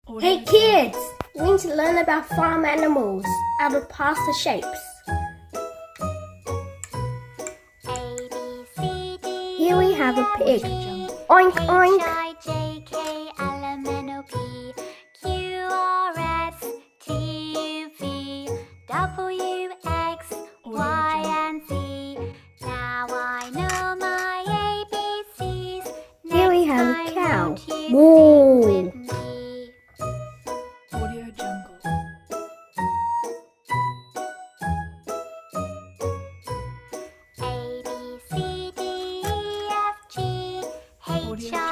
Hey kids! We need to learn about farm animals out of pasta shapes. Here we have a pig. Oink oink! Here we have a cow. Moo!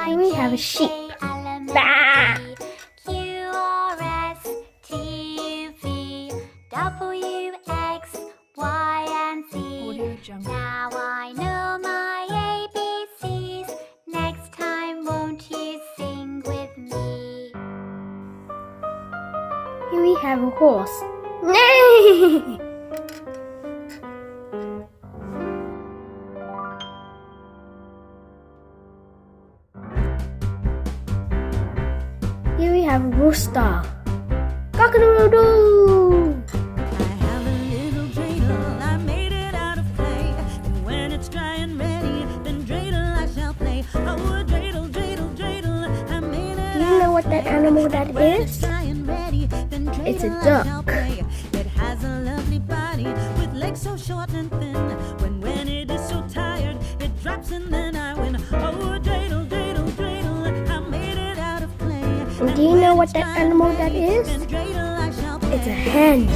Here we have a sheep. Bah! Now I know my ABCs. Next time, won't you sing with me? Here we have a horse. Nay! Here we have a rooster. Cock-a-doodle-doo! I have a little dreidel, I made it out of clay. And when it's dry and ready, then dreidel I shall play. Oh, dreidel, dreidel, dreidel, I made it. Do you know what that animal that is? It's a duck. It has a lovely body with legs so short and thin. When it is so tired, it drops and then I win. Oh, dreidel, dreidel, dreidel, I made it out of clay. And do you know what that animal that is? It's a hen.